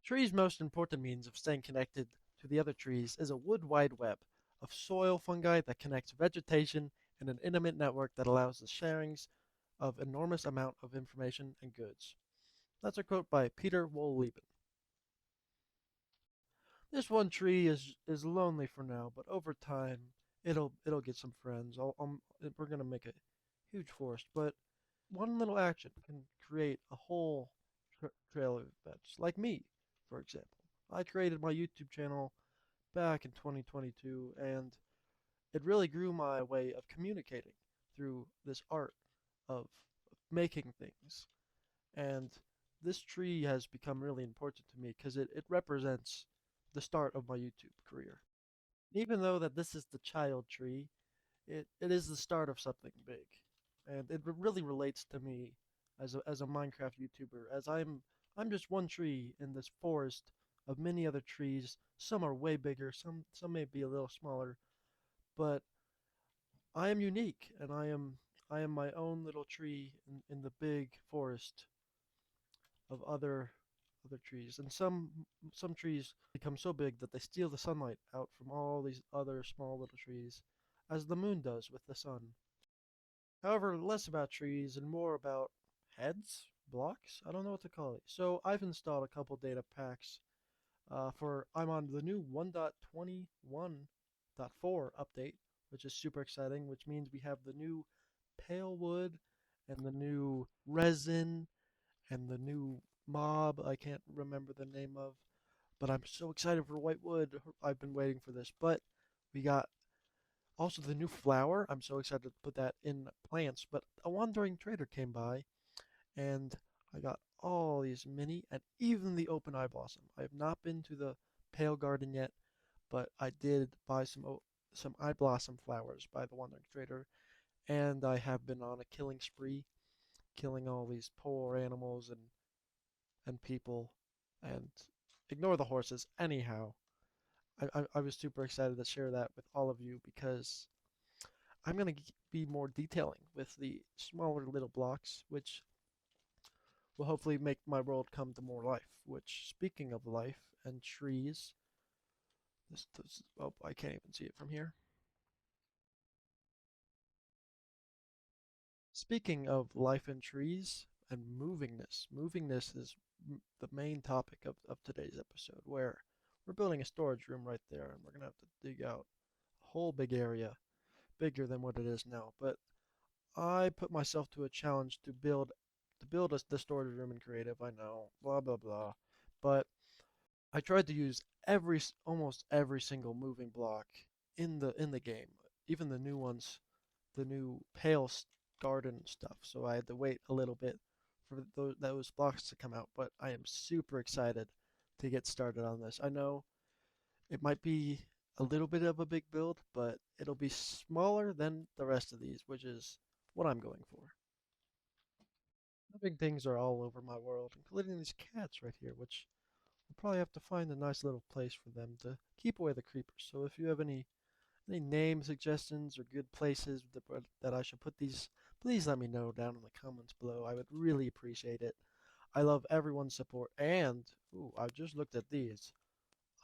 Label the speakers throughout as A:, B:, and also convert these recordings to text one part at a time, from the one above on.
A: Trees' most important means of staying connected to the other trees is a wood wide web of soil fungi that connects vegetation in an intimate network that allows the sharings of enormous amount of information and goods. That's a quote by Peter Wohlleben. This one tree is lonely for now, but over time it'll get some friends. We're gonna make a huge forest, but one little action can create a whole trail of events. Like me, for example. I created my YouTube channel back in 2022, and it really grew my way of communicating through this art of making things. And this tree has become really important to me because it represents the start of my YouTube career. Even though that this is the child tree, it is the start of something big. And it really relates to me as a Minecraft YouTuber, as I'm just one tree in this forest of many other trees. Some are way bigger, some may be a little smaller, but I am unique and I am my own little tree in the big forest of other trees. And some trees become so big that they steal the sunlight out from all these other small little trees, as the moon does with the sun. However, less about trees and more about heads, blocks. I don't know what to call it. So I've installed a couple data packs. For I'm on the new 1.21.4 update, which is super exciting. Which means we have the new pale wood and the new resin and the new mob I can't remember the name of, but I'm so excited for white wood. I've been waiting for this. But we got also the new flower. I'm so excited to put that in plants. But a wandering trader came by and I got all these mini and even the open eye blossom. I have not been to the pale garden yet, but I did buy some eye blossom flowers by the wandering trader, and I have been on a killing spree, killing all these poor animals and people, and ignore the horses. Anyhow, I was super excited to share that with all of you because I'm going to be more detailing with the smaller little blocks, which will hopefully make my world come to more life. Which, speaking of life and trees, oh, I can't even see it from here. Speaking of life and trees and movingness is the main topic of today's episode, where we're building a storage room right there, and we're gonna have to dig out a whole big area, bigger than what it is now. But I put myself to a challenge to build the storage room in creative. I know, blah blah blah, but I tried to use almost every single moving block in the game, even the new ones, the new garden stuff. So I had to wait a little bit for those blocks to come out, but I am super excited to get started on this. I know it might be a little bit of a big build, but it'll be smaller than the rest of these, which is what I'm going for. Living things are all over my world, including these cats right here, which we'll probably have to find a nice little place for them to keep away the creepers. So if you have any name suggestions or good places that I should put these, please let me know down in the comments below. I would really appreciate it. I love everyone's support. And, ooh, I just looked at these.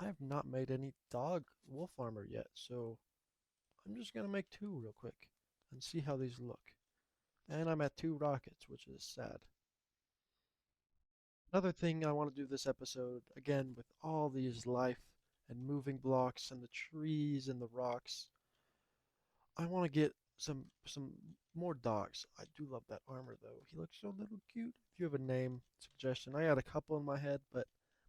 A: I have not made any dog wolf armor yet, so I'm just going to make two real quick and see how these look. And I'm at 2 rockets, which is sad. Another thing I want to do this episode, again, with all these life and moving blocks and the trees and the rocks, I want to get some more dogs. I do love that armor though. He looks so little cute. If you have a name suggestion, I had a couple in my head, but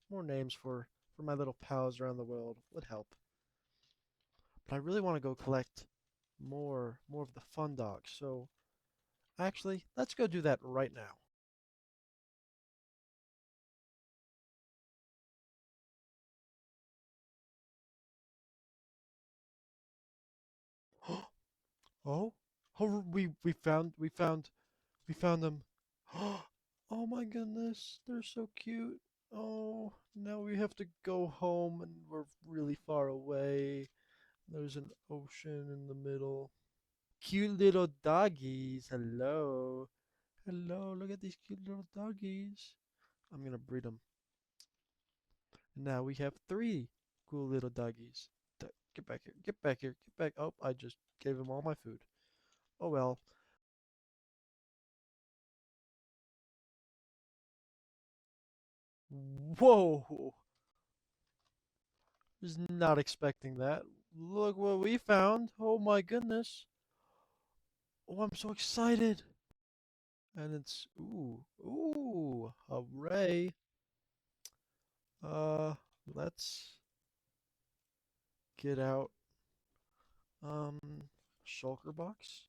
A: more names for my little pals around the world would help. But I really want to go collect more of the fun dogs. So actually, let's go do that right now. Oh, oh, we found them. Oh my goodness, they're so cute. Oh, now we have to go home and we're really far away. There's an ocean in the middle. Cute little doggies. Hello. Hello, look at these cute little doggies. I'm gonna breed them. And now we have three cool little doggies. Get back here. Get back here. Get back. Oh, I just gave him all my food. Oh well. Whoa. Was not expecting that. Look what we found. Oh my goodness. Oh, I'm so excited. And it's hooray. Uh, let's get out um shulker box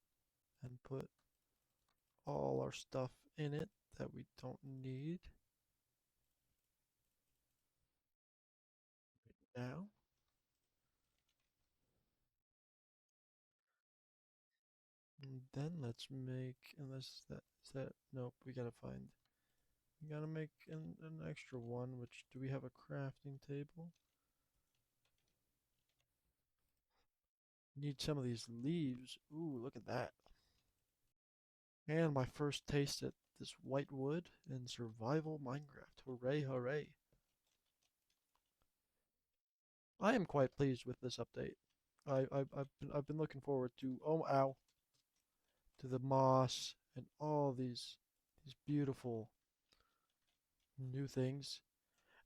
A: and put all our stuff in it that we don't need now. And then let's make, unless that, nope, we gotta make an extra one, which, do we have a crafting table? Need some of these leaves. Ooh, look at that. And my first taste at this white wood in survival Minecraft. Hooray, hooray. I am quite pleased with this update. I've been looking forward to, oh, ow, to the moss and all these beautiful new things.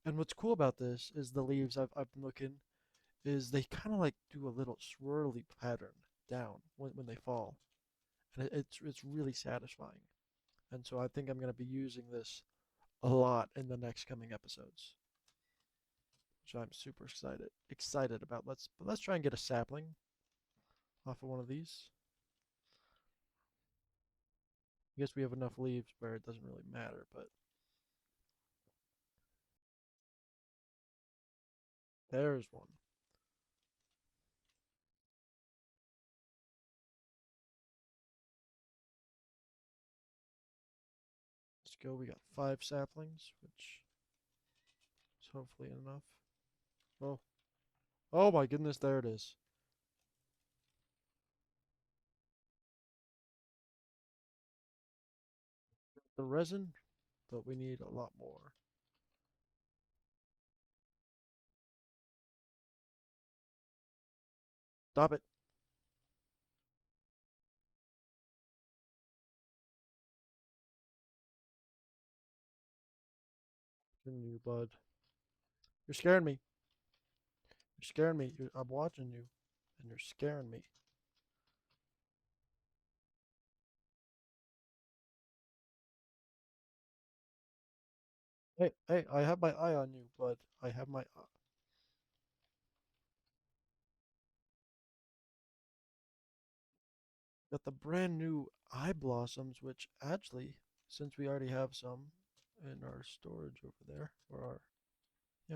A: And what's cool about this is the leaves I've been looking is they kind of like do a little swirly pattern down when they fall. And it's really satisfying. And so I think I'm going to be using this a lot in the next coming episodes, which I'm super excited about. Let's try and get a sapling off of one of these. I guess we have enough leaves where it doesn't really matter, but there's one. Let's go. We got 5 saplings, which is hopefully enough. Oh, oh my goodness, there it is. The resin, but we need a lot more. Stop it. You, bud. You're scaring me. You're scaring me. I'm watching you, and you're scaring me. Hey, hey, I have my eye on you, bud. I have my got the brand new eye blossoms, which actually, since we already have some in our storage over there, or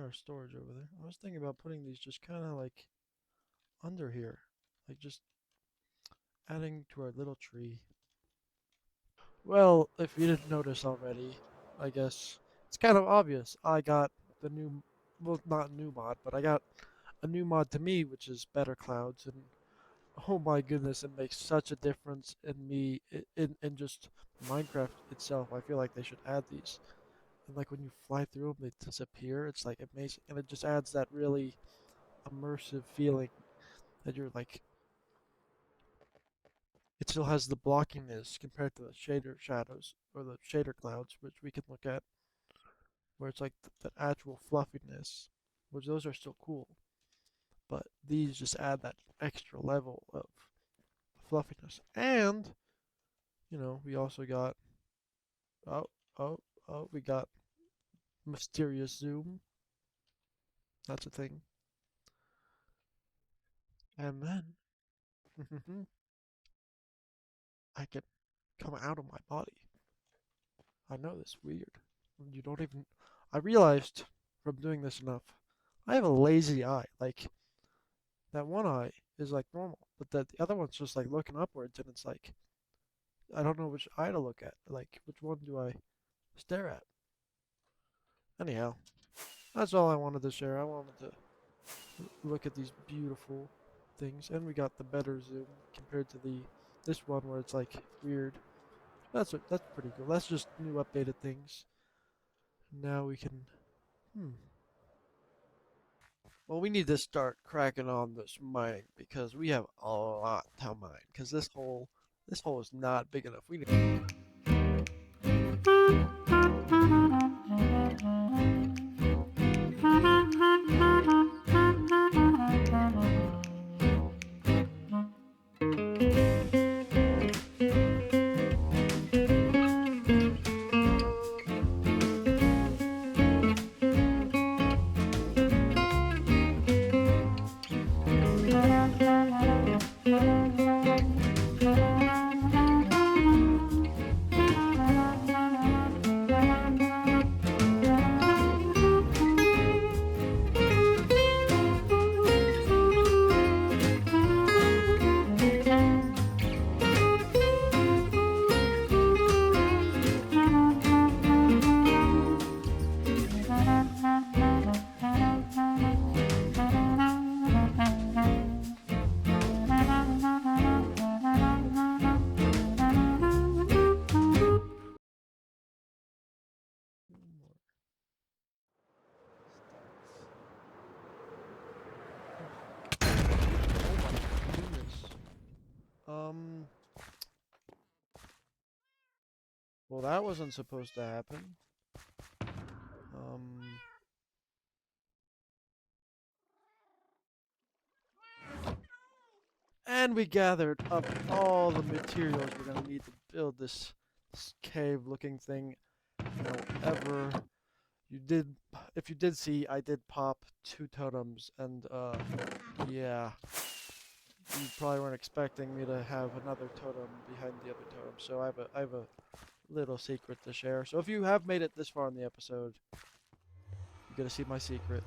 A: our storage over there, I was thinking about putting these just kind of like under here, like just adding to our little tree. Well, if you didn't notice already, I guess it's kind of obvious. I got the new, well, not new mod, but I got a new mod to me, which is Better Clouds, and oh my goodness, it makes such a difference in me, in just Minecraft itself. I feel like they should add these. And like when you fly through them, they disappear. It's like amazing, and it just adds that really immersive feeling that you're like, it still has the blockiness compared to the shader shadows or the shader clouds, which we can look at, where it's like the actual fluffiness, which those are still cool, but these just add that extra level of fluffiness. And we also got, oh, oh, oh, we got mysterious zoom. That's a thing. And then I can come out of my body. I know this weird. You don't even. I realized from doing this enough, I have a lazy eye. Like that one eye is like normal, but the other one's just like looking upwards, and it's like I don't know which eye to look at. Like which one do I stare at? Anyhow, that's all I wanted to share. I wanted to look at these beautiful things, and we got the better zoom compared to the this one where it's like weird. That's pretty cool. That's just new updated things. Now we can. Hmm. Well, we need to start cracking on this mining because we have a lot to mine. Because this hole is not big enough. We need. Oh my goodness. Um. Well, that wasn't supposed to happen. Um. And we gathered up all the materials we're gonna need to build this cave-looking thing. However, you did, if you did see, I did pop 2 totems, and yeah, you probably weren't expecting me to have another totem behind the other totem. So I have a little secret to share. So if you have made it this far in the episode, you're gonna see my secret.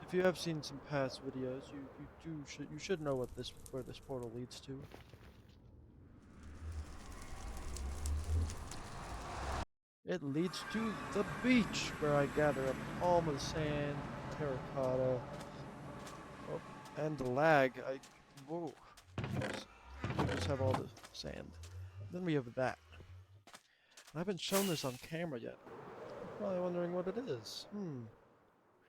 A: If you have seen some past videos, you should know what this where this portal leads to. It leads to the beach where I gather up all my sand, terracotta, oh, and the lag. Whoa, we just have all the sand. Then we have that. I haven't shown this on camera yet. You're probably wondering what it is.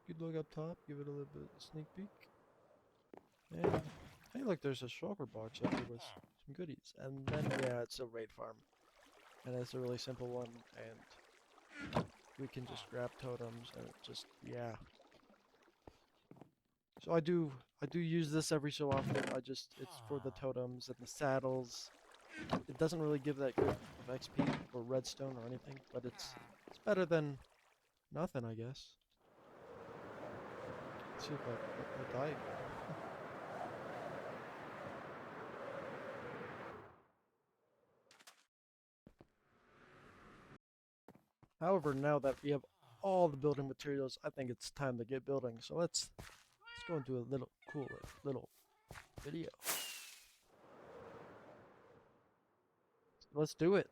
A: You could look up top, give it a little bit of sneak peek. And hey, look, there's a shulker box up here with some goodies. And then yeah, it's a raid farm, and it's a really simple one. And we can just grab totems and it just yeah. So I do use this every so often. It's for the totems and the saddles. It doesn't really give that good of XP or redstone or anything, but it's better than nothing, I guess. Let's see if I die. However, now that we have all the building materials, I think it's time to get building. So let's go into a little cool little video. Let's do it.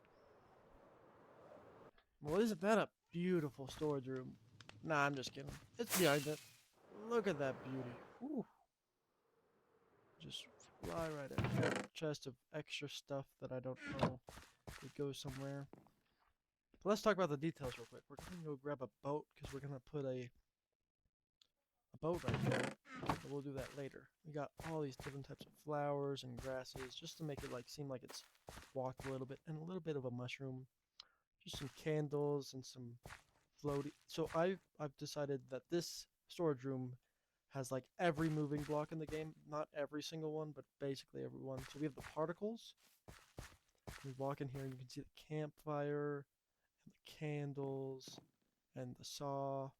A: Well, isn't that a beautiful storage room? Nah, I'm just kidding. It's behind it. Look at that beauty. Ooh. Just fly right in. Got a chest of extra stuff that I don't know. It goes somewhere. But let's talk about the details real quick. We're gonna go grab a boat because we're gonna put a boat right there. But we'll do that later. We got all these different types of flowers and grasses just to make it like seem like it's walked a little bit, and a little bit of a mushroom. Just some candles and some floaty. So I've decided that this storage room has like every moving block in the game. Not every single one, but basically every one. So we have the particles. We walk in here and you can see the campfire and the candles and the saw.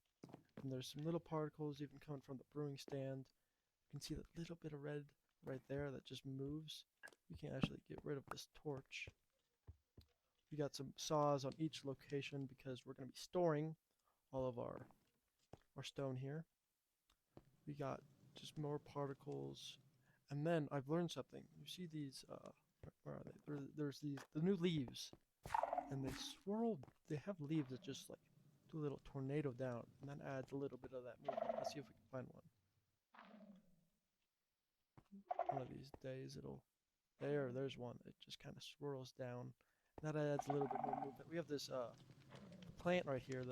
A: And there's some little particles even coming from the brewing stand. You can see that little bit of red right there that just moves. We can actually get rid of this torch. We got some saws on each location because we're going to be storing all of our stone here. We got just more particles. And then I've learned something. You see these, where are they? There's the new leaves. And they swirl, they have leaves that just like do a little tornado down. And that adds a little bit of that movement. Let's see if we can find one. One of these days it'll, there's one. It just kind of swirls down. That adds a little bit more movement. We have this plant right here,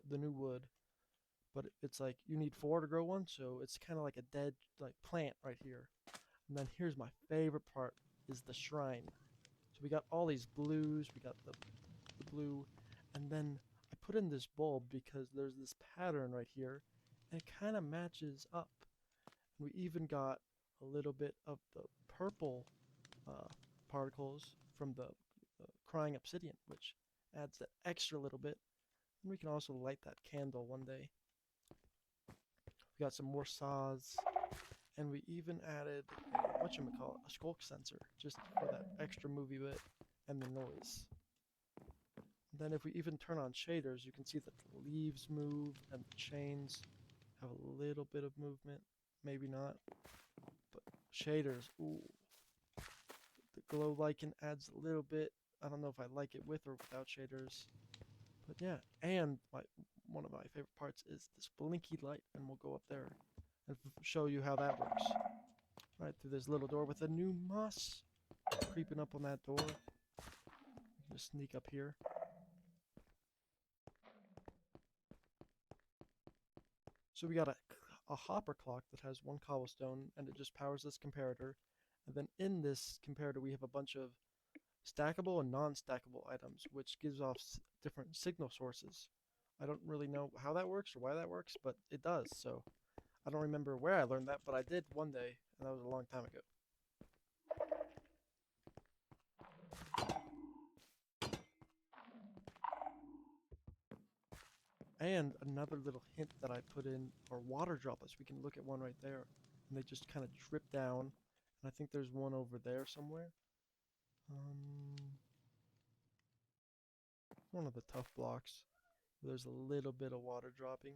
A: the new wood, but it's like you need four to grow one, so it's kind of like a dead like plant right here. And then here's my favorite part is the shrine. So we got all these blues, we got the blue, and then I put in this bulb because there's this pattern right here, and it kind of matches up. We even got a little bit of the purple uh, particles from the crying obsidian, which adds that extra little bit. And we can also light that candle one day. We got some more saws, and we even added whatchamacallit, a skulk sensor, just for that extra movie bit and the noise. And then if we even turn on shaders, you can see that the leaves move and the chains have a little bit of movement. Maybe not, but shaders, ooh. The glow lichen adds a little bit. I don't know if I like it with or without shaders. But yeah, and one of my favorite parts is this blinky light, and we'll go up there and show you how that works. Right through this little door with a new moss creeping up on that door. Just sneak up here. So we got a hopper clock that has one cobblestone, and it just powers this comparator. And then in this comparator, we have a bunch of stackable and non-stackable items, which gives off different signal sources. I don't really know how that works or why that works, but it does. So I don't remember where I learned that, but I did one day, and that was a long time ago. And another little hint that I put in are water droplets. We can look at one right there, and they just kind of drip down. And I think there's one over there somewhere. One of the tough blocks. There's a little bit of water dropping,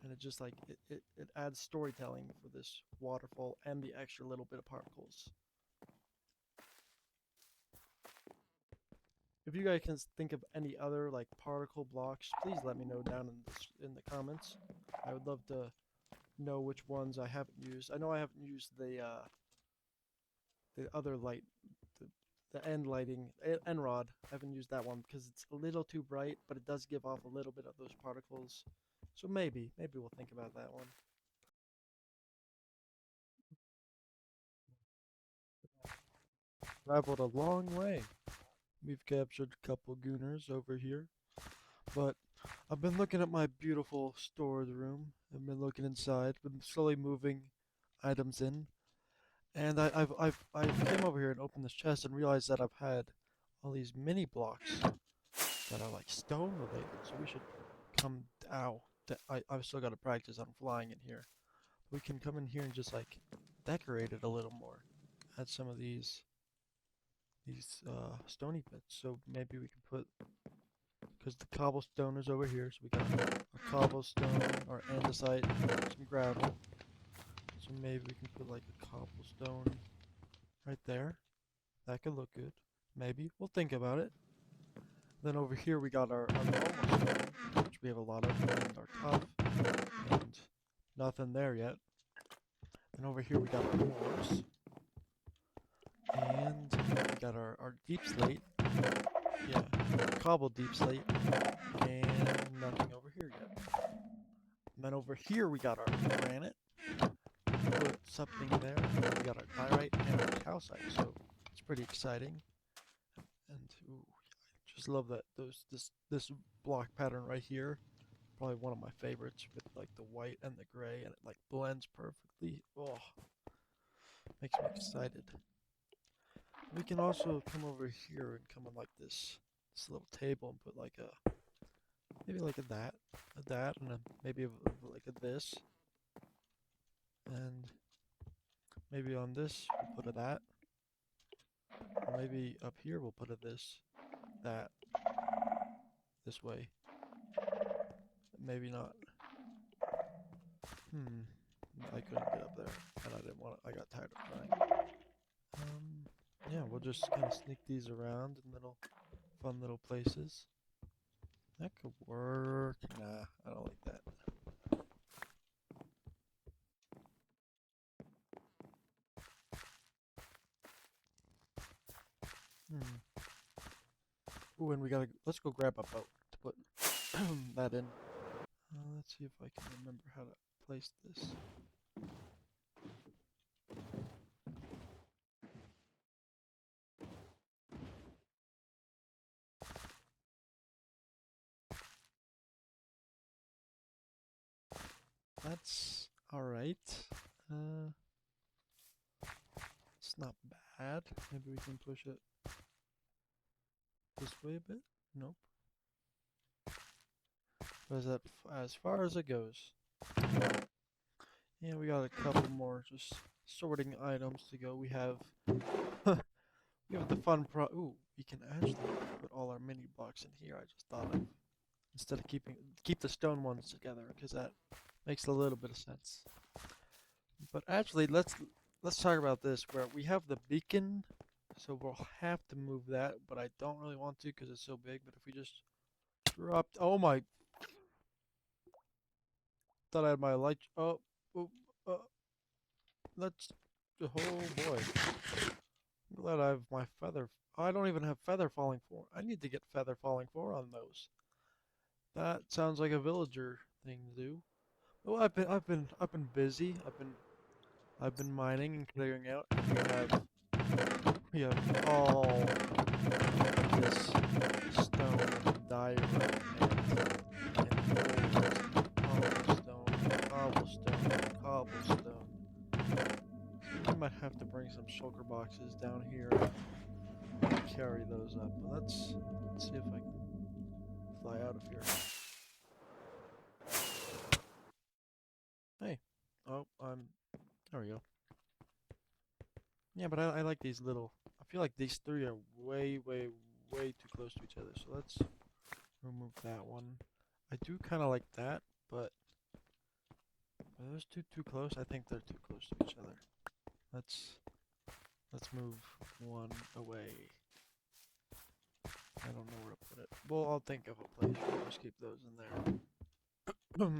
A: and it just like it adds storytelling for this waterfall and the extra little bit of particles. If you guys can think of any other like particle blocks, please let me know down in the comments. I would love to know which ones I haven't used. I know I haven't used the other light, the, the end lighting, end rod. I haven't used that one because it's a little too bright, but it does give off a little bit of those particles. So maybe we'll think about that one. Traveled a long way. We've captured a couple gooners over here, but I've been looking at my beautiful storage room. I've been looking inside, been slowly moving items in, and I've came over here and opened this chest and realized that I've had all these mini blocks that are like stone related. So we should come. Ow! I've still got to practice on flying in here. We can come in here and just like decorate it a little more. Add some of these stony bits. So maybe we can put, because the cobblestone is over here, so we got a cobblestone or andesite, some gravel. So maybe we can put like a cobblestone right there. That could look good. Maybe we'll think about it. Then over here we got our normal stone, which we have a lot of, and our tough, and nothing there yet. Then over here we got our ores, and we got our deep slate. Yeah, cobble deep slate, and nothing over here yet. And then over here we got our granite. Put something there. And then we got our diorite and our calcite, so it's pretty exciting. And ooh, I just love that this block pattern right here. Probably one of my favorites with like the white and the gray, and it like blends perfectly. Oh, makes me excited. We can also come over here and come on like this little table and put like a maybe like a that, and maybe like a this, and maybe on this we'll put a that, or maybe up here we'll put a this, that, this way. Maybe not. I couldn't get up there, and I didn't want to. I got tired of trying. Yeah, we'll just kind of sneak these around in little fun little places. That could work. Nah, I don't like that. Hmm. Ooh, and we gotta let's go grab a boat to put that in. Let's see if I can remember how to place this. That's alright. It's not bad. Maybe we can push it this way a bit? Nope. But is that as far as it goes? Yeah, we got a couple more just sorting items to go. We have the fun ooh, we can actually put all our mini blocks in here. I just thought of instead of keep the stone ones together because that makes a little bit of sense. But actually, let's talk about this where we have the beacon, so we'll have to move that, but I don't really want to because it's so big. But if we just dropped, oh my, thought I had my light. Oh, uh, let's. Oh boy, I'm glad I have my feather. I don't even have feather falling 4. I need to get feather falling 4 on those. That sounds like a villager thing to do. Well, I've been busy. I've been mining and clearing out. We have all this stone, diorite, and cobblestone. I might have to bring some shulker boxes down here and carry those up. But let's see if I can fly out of here. Hey. Oh, there we go. Yeah, but I like these little. I feel like these three are way too close to each other. So let's remove that one. I do kind of like that, but are those two too close? I think they're too close to each other. Let's move one away. I don't know where to put it. Well, I'll think of a place. We'll just keep those in there.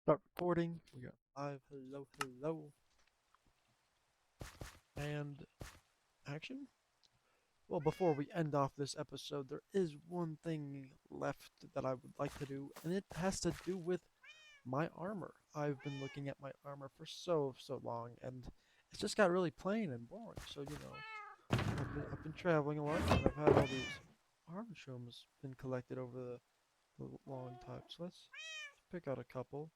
A: Start recording. We got live. Hello. And action. Well, before we end off this episode, there is one thing left that I would like to do, and it has to do with my armor. I've been looking at my armor for so long, and it's just got really plain and boring. So I've been traveling a lot, and I've had all these armor shrooms been collected over the long time. So let's pick out a couple.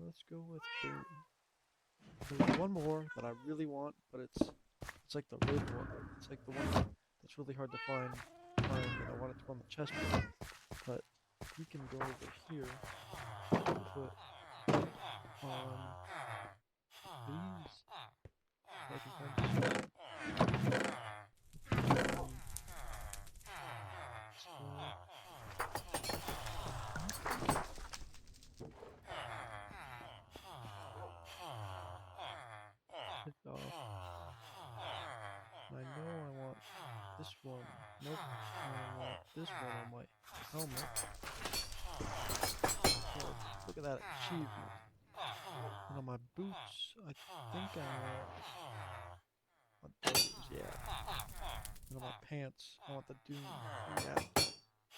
A: Let's go with there's one more that I really want, but it's like the red one. It's like the one that's really hard to find, and I want it to go on the chestplate. But we can go over here and put on these. If I can find this. Pick off. I know I want this one. Nope. I want this one on my helmet. Okay, look at that achievement. And on my boots, I think I want those, yeah. And on my pants, I want the Doom. Yeah.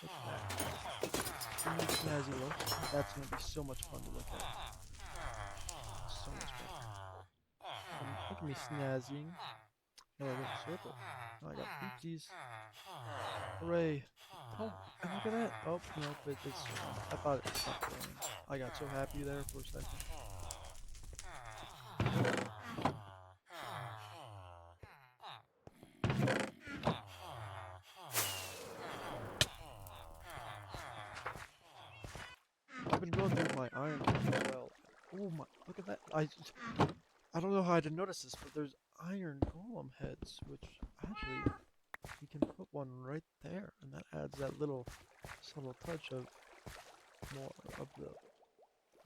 A: Look at that. Really snazzy look. That's gonna be so much fun to look at. So much fun. Look at me snazzying. Oh, I got a circle. Oh, I got bootsies. Hooray. Oh, and look at that. Oh, nope, it's. I thought it stopped going. I got so happy there for a second. I've been going through my iron as well. Oh my, look at that. I don't know how I didn't notice this, but there's iron golem heads, which actually you can put one right there, and that adds that little subtle touch of more of the.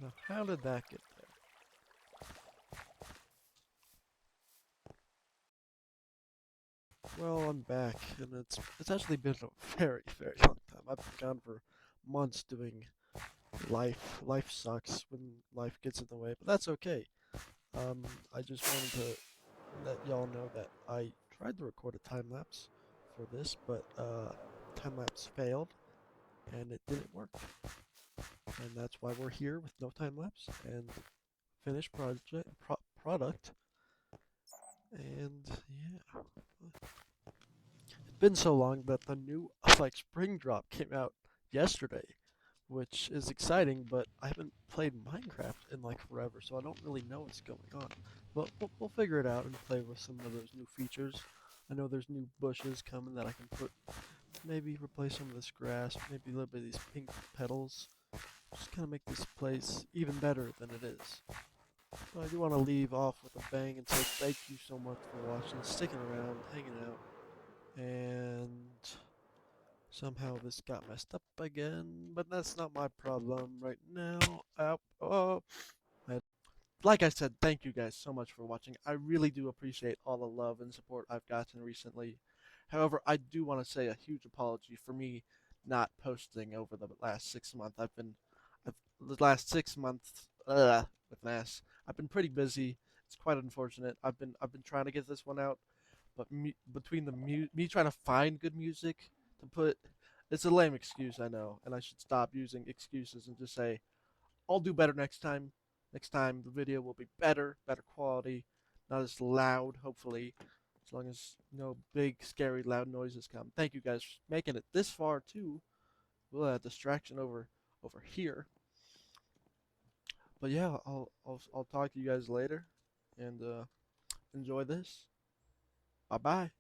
A: Now, how did that get there? Well, I'm back, and it's actually been a very long time. I've been gone for months doing life. Life sucks when life gets in the way, but that's okay. I just wanted to let y'all know that I tried to record a time lapse for this, but time lapse failed and it didn't work. And that's why we're here with no time lapse and finished product. And yeah, it's been so long that the new like spring drop came out yesterday, which is exciting. But I haven't played Minecraft in like forever, so I don't really know what's going on. But we'll figure it out and play with some of those new features. I know there's new bushes coming that I can put. Maybe replace some of this grass, maybe a little bit of these pink petals. Just kind of make this place even better than it is. But I do want to leave off with a bang and say thank you so much for watching, sticking around, hanging out, and somehow this got messed up again, but that's not my problem right now. Oh, like I said, thank you guys so much for watching. I really do appreciate all the love and support I've gotten recently. However, I do want to say a huge apology for me not posting over the last 6 months. The last 6 months, with an S. I've been pretty busy. It's quite unfortunate. I've been trying to get this one out, but between me trying to find good music to put, it's a lame excuse, I know, and I should stop using excuses and just say I'll do better next time. Next time the video will be better quality, not as loud, hopefully, as long as no big, scary, loud noises come. Thank you guys for making it this far too. We'll have distraction over here. But yeah, I'll talk to you guys later, and enjoy this. Bye bye.